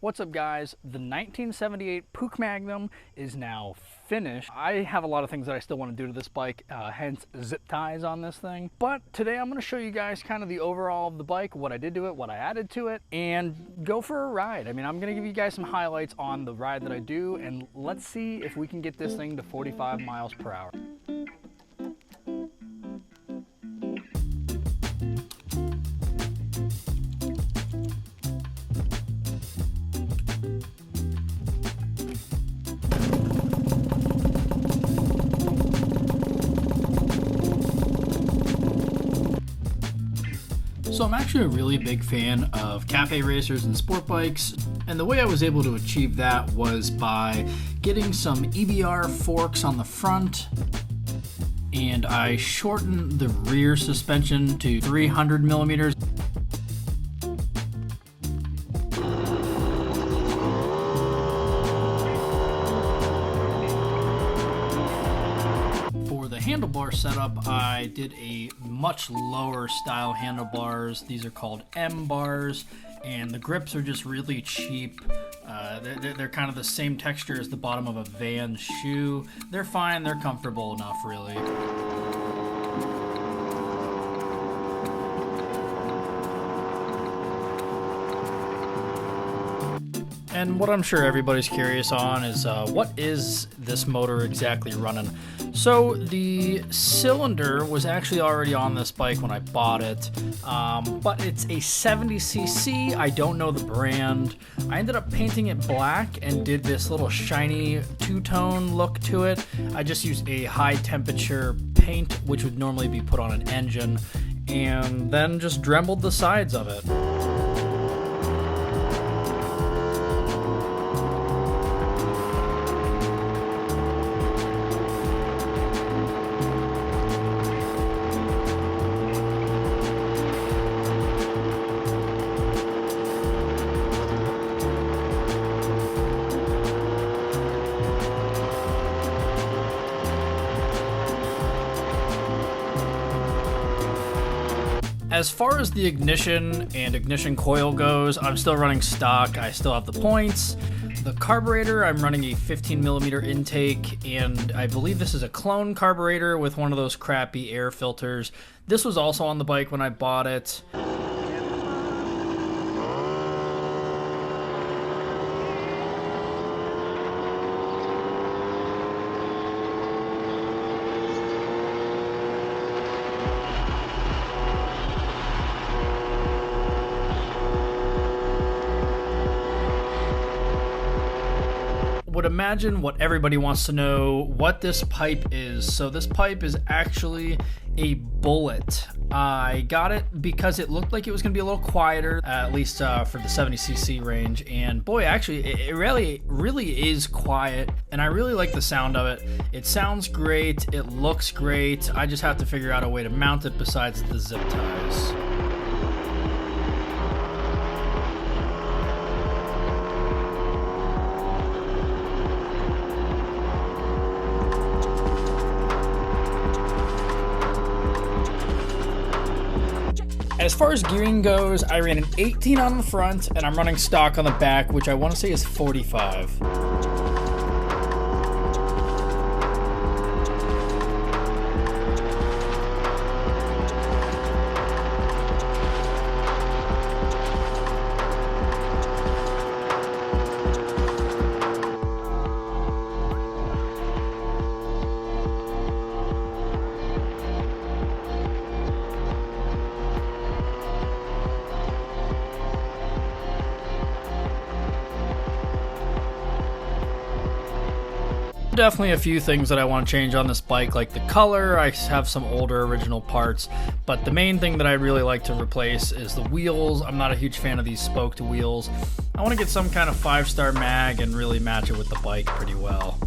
What's up, guys? The 1978 Puch Magnum is now finished. I have a lot of things that I still want to do to this bike, hence zip ties on this thing. But today I'm going to show you guys kind of the overall of the bike, what I did to it, what I added to it, and go for a ride. I mean, I'm going to give you guys some highlights on the ride that I do, and let's see if we can get this thing to 45 miles per hour. So I'm actually a really big fan of cafe racers and sport bikes, and the way I was able to achieve that was by getting some EBR forks on the front, and I shortened the rear suspension to 300 millimeters. Handlebar setup, I did a much lower style handlebars. These are called M bars, and the grips are just really cheap. They're kind of the same texture as the bottom of a Vans shoe. They're fine, they're comfortable enough, really. And what I'm sure everybody's curious on is what is this motor exactly running? So the cylinder was actually already on this bike when I bought it, but it's a 70cc. I don't know the brand. I ended up painting it black and did this little shiny two-tone look to it. I just used a high temperature paint, which would normally be put on an engine, and then just dremeled the sides of it. As far as the ignition and ignition coil goes, I'm still running stock. I still have the points. The carburetor, I'm running a 15 millimeter intake, and I believe this is a clone carburetor with one of those crappy air filters. This was also on the bike when I bought it. Would imagine what everybody wants to know, what this pipe is. So this pipe is actually a bullet. I got it because it looked like it was going to be a little quieter, at least for the 70cc range, and boy, actually it really is quiet, and I really like the sound of it. It sounds great, it looks great. I just have to figure out a way to mount it besides the zip ties. As far as gearing goes, I ran an 18 on the front, and I'm running stock on the back, which I want to say is 45. Definitely a few things that I want to change on this bike, like the color. I have some older original parts, but the main thing that I really like to replace is the wheels. I'm not a huge fan of these spoked wheels. I want to get some kind of 5-star mag and really match it with the bike pretty well.